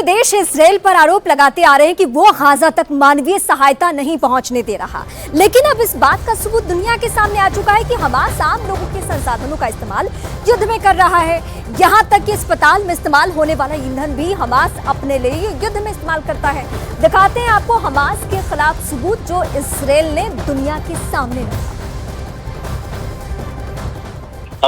देश इसराइल पर आरोप लगाते आ रहे हैं कि वो गाजा तक मानवीय सहायता नहीं पहुंचने दे रहा, लेकिन अब इस बात का सबूत दुनिया के सामने आ चुका है कि हमास आम लोगों के संसाधनों का इस्तेमाल युद्ध में कर रहा है। यहां तक कि अस्पताल में इस्तेमाल होने वाला ईंधन भी हमास अपने लिए युद्ध में इस्तेमाल करता है। दिखाते हैं आपको हमास के खिलाफ सबूत जो इसराइल ने दुनिया के सामने रखा।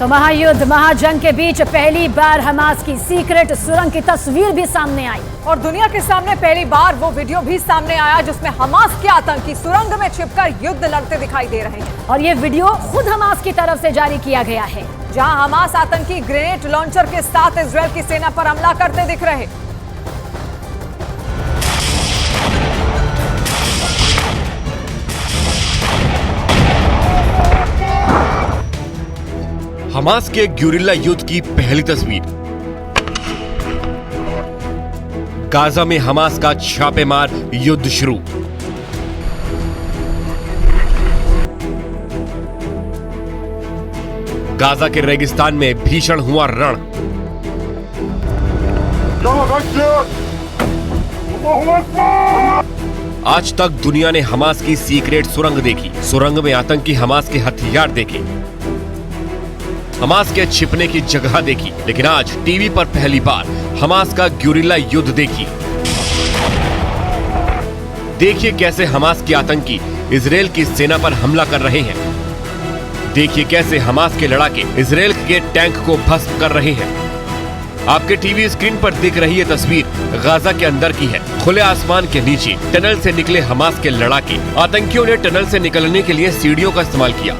तो महायुद्ध महाजंग के बीच पहली बार हमास की सीक्रेट सुरंग की तस्वीर भी सामने आई और दुनिया के सामने पहली बार वो वीडियो भी सामने आया जिसमें हमास के आतंकी सुरंग में छिपकर युद्ध लड़ते दिखाई दे रहे हैं। और ये वीडियो खुद हमास की तरफ से जारी किया गया है, जहां हमास आतंकी ग्रेनेड लॉन्चर के साथ इजरायल की सेना पर हमला करते दिख रहे। हमास के ग्यूरिल्ला युद्ध की पहली तस्वीर। गाजा में हमास का छापेमार युद्ध शुरू। गाजा के रेगिस्तान में भीषण हुआ रण। आज तक दुनिया ने हमास की सीक्रेट सुरंग देखी, सुरंग में आतंकी हमास के हथियार देखे, हमास के छिपने की जगह देखी, लेकिन आज टीवी पर पहली बार हमास का ग्यूरिल्ला युद्ध देखिए। देखिए कैसे हमास के आतंकी इजराइल की सेना पर हमला कर रहे हैं। देखिए कैसे हमास के लड़ाके इजराइल के टैंक को भस्म कर रहे हैं। आपके टीवी स्क्रीन पर दिख रही ये तस्वीर गाजा के अंदर की है। खुले आसमान के नीचे टनल से निकले हमास के लड़ाके। आतंकियों ने टनल से निकलने के लिए सीढ़ियों का इस्तेमाल किया।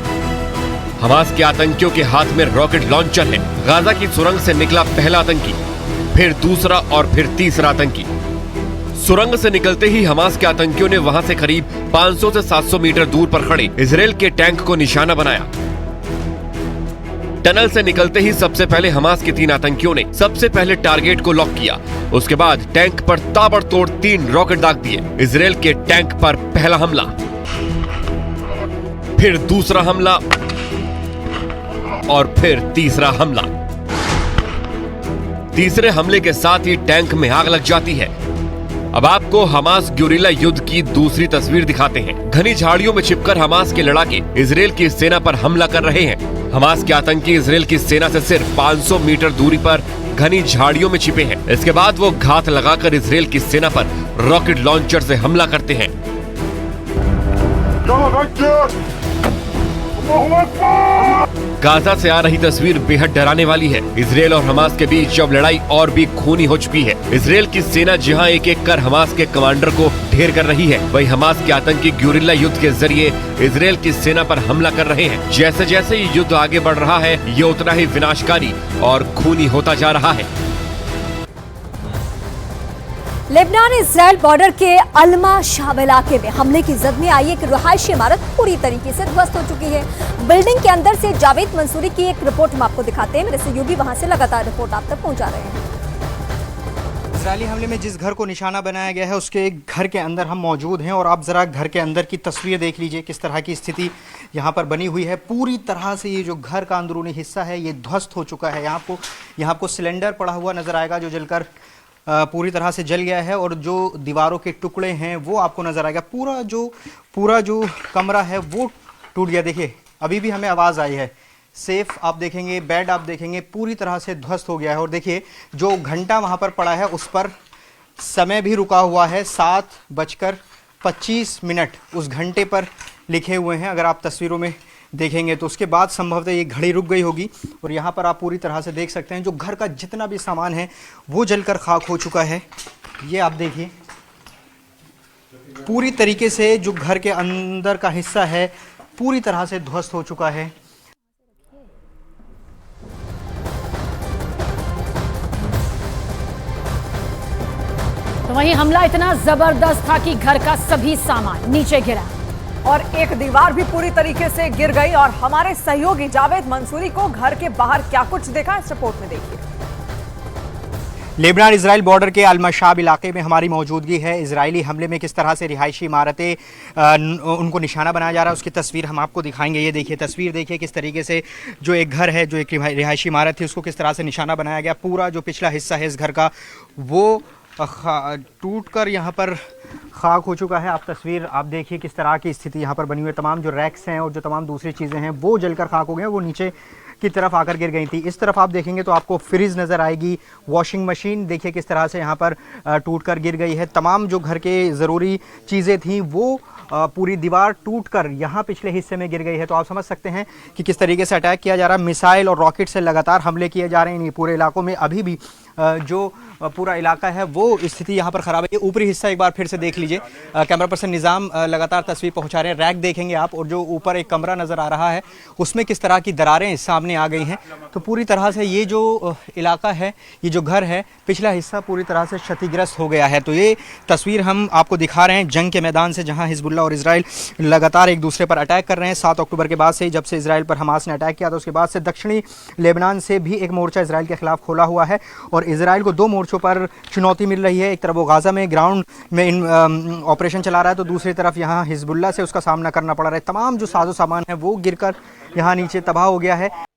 हमास के आतंकियों के हाथ में रॉकेट लॉन्चर है। गाजा की सुरंग से निकला पहला आतंकी, फिर दूसरा और फिर तीसरा आतंकी। सुरंग से निकलते ही हमास के आतंकियों ने वहां से करीब 500 से 700 मीटर दूर पर खड़े इजराइल के टैंक को निशाना बनाया। टनल से निकलते ही सबसे पहले हमास के 3 आतंकियों ने सबसे पहले टारगेट को लॉक किया। उसके बाद टैंक पर ताबड़तोड़ 3 रॉकेट दाग दिए। इजराइल के टैंक पर पहला हमला, फिर दूसरा हमला और फिर तीसरा हमला। तीसरे हमले के साथ ही टैंक में आग लग जाती है। अब आपको हमास ग्यूरिल्ला युद्ध की दूसरी तस्वीर दिखाते हैं। घनी झाड़ियों में छिपकर हमास के लड़ाके इजराइल की सेना पर हमला कर रहे हैं। हमास के आतंकी इजराइल की सेना से सिर्फ 500 मीटर दूरी पर घनी झाड़ियों में छिपे हैं। इसके बाद वो घात लगाकर इजराइल की सेना पर रॉकेट लॉन्चर से हमला करते हैं। गाजा से आ रही तस्वीर बेहद डराने वाली है। इजराइल और हमास के बीच अब लड़ाई और भी खूनी हो चुकी है। इजराइल की सेना जहां एक एक कर हमास के कमांडर को ढेर कर रही है, वहीं हमास के आतंकी ग्यूरिल्ला युद्ध के जरिए इजराइल की सेना पर हमला कर रहे हैं। जैसे जैसे ये युद्ध आगे बढ़ रहा है, ये उतना ही विनाशकारी और खूनी होता जा रहा है। लेबनान इजराइल बॉर्डर के अल्मा शाब इलाके में हमले की जद में आई एक रिहायशी इमारत पूरी तरीके से ध्वस्त हो चुकी है। बिल्डिंग के अंदर से जावेद मंसूरी की एक रिपोर्ट हम आपको दिखाते हैं। मेरे सहयोगी वहां से लगातार रिपोर्ट आप तक पहुंचा रहे हैं। इजरायली हमले में जिस घर को निशाना बनाया गया है उसके एक घर के अंदर हम मौजूद हैं और आप ज़रा घर के अंदर की तस्वीर देख लीजिए, किस तरह की स्थिति यहाँ पर बनी हुई है। पूरी तरह से ये जो घर का अंदरूनी हिस्सा है ये ध्वस्त हो चुका है। यहाँ आपको सिलेंडर पड़ा हुआ नज़र आएगा जो जलकर पूरी तरह से जल गया है और जो दीवारों के टुकड़े हैं वो आपको नज़र आएगा। पूरा जो कमरा है वो टूट गया। देखिए अभी भी हमें आवाज़ आई है। सेफ आप देखेंगे, बेड आप देखेंगे, पूरी तरह से ध्वस्त हो गया है। और देखिए जो घंटा वहाँ पर पड़ा है उस पर समय भी रुका हुआ है, 7:25 उस घंटे पर लिखे हुए हैं। अगर आप तस्वीरों में देखेंगे तो उसके बाद संभवतः ये घड़ी रुक गई होगी। और यहाँ पर आप पूरी तरह से देख सकते हैं जो घर का जितना भी सामान है वो जलकर खाक हो चुका है। ये आप देखिए पूरी तरीके से जो घर के अंदर का हिस्सा है पूरी तरह से ध्वस्त हो चुका है। तो वहीं हमला इतना जबरदस्त था कि घर का सभी सामान नीचे गिरा और एक दीवार भी पूरी तरीके से गिर गई। और हमारे सहयोगी जावेद मंसूरी को घर के बाहर क्या कुछ देखा इस रिपोर्ट में देखिए। लेबनान इजराइल बॉर्डर के अल-मशाब इलाके में हमारी मौजूदगी है। इजरायली हमले में किस तरह से रिहायशी इमारतें उनको निशाना बनाया जा रहा है उसकी तस्वीर हम आपको दिखाएंगे। ये देखिए तस्वीर देखिए किस तरीके से जो एक घर है, जो एक रिहायशी इमारत थी उसको किस तरह से निशाना बनाया गया। पूरा जो पिछला हिस्सा है इस घर का वो टूटकर यहाँ पर खाक हो चुका है। आप तस्वीर आप देखिए किस तरह की स्थिति यहाँ पर बनी हुई है। तमाम जो रैक्स हैं और जो तमाम दूसरी चीज़ें हैं वो जलकर खाक हो गए, वो नीचे की तरफ आकर गिर गई थी। इस तरफ आप देखेंगे तो आपको फ्रिज नज़र आएगी, वॉशिंग मशीन देखिए किस तरह से यहाँ पर टूटकर गिर गई है। तमाम जो घर के ज़रूरी चीज़ें थी वो पूरी दीवार टूटकर यहाँ पिछले हिस्से में गिर गई है। तो आप समझ सकते हैं कि किस तरीके से अटैक किया जा रहा है। मिसाइल और रॉकेट से लगातार हमले किए जा रहे हैं। पूरे इलाकों में अभी भी जो पूरा इलाका है वो स्थिति यहाँ पर ख़राब है। ऊपरी हिस्सा एक बार फिर से देख लीजिए। कैमरा पर्सन निज़ाम लगातार तस्वीर पहुँचा रहे हैं। रैक देखेंगे आप और जो ऊपर एक कमरा नज़र आ रहा है उसमें किस तरह की दरारें सामने आ गई हैं। तो पूरी तरह से ये जो इलाका है, ये जो घर है, पिछला हिस्सा पूरी तरह से क्षतिग्रस्त हो गया है। तो ये तस्वीर हम आपको दिखा रहे हैं जंग के मैदान से, जहाँ हिजबुल्लाह और इजराइल लगातार एक दूसरे पर अटैक कर रहे हैं। 7 अक्टूबर के बाद से, जब से इजराइल पर हमास ने अटैक किया था उसके बाद से दक्षिणी लेबनान से भी एक मोर्चा इजराइल के खिलाफ खोला हुआ है और इजराइल को 2 मोर्चों पर चुनौती मिल रही है। एक तरफ वो गाजा में ग्राउंड में ऑपरेशन चला रहा है तो दूसरी तरफ यहाँ हिजबुल्लाह से उसका सामना करना पड़ रहा है। तमाम जो साजो सामान है वो गिरकर यहाँ नीचे तबाह हो गया है।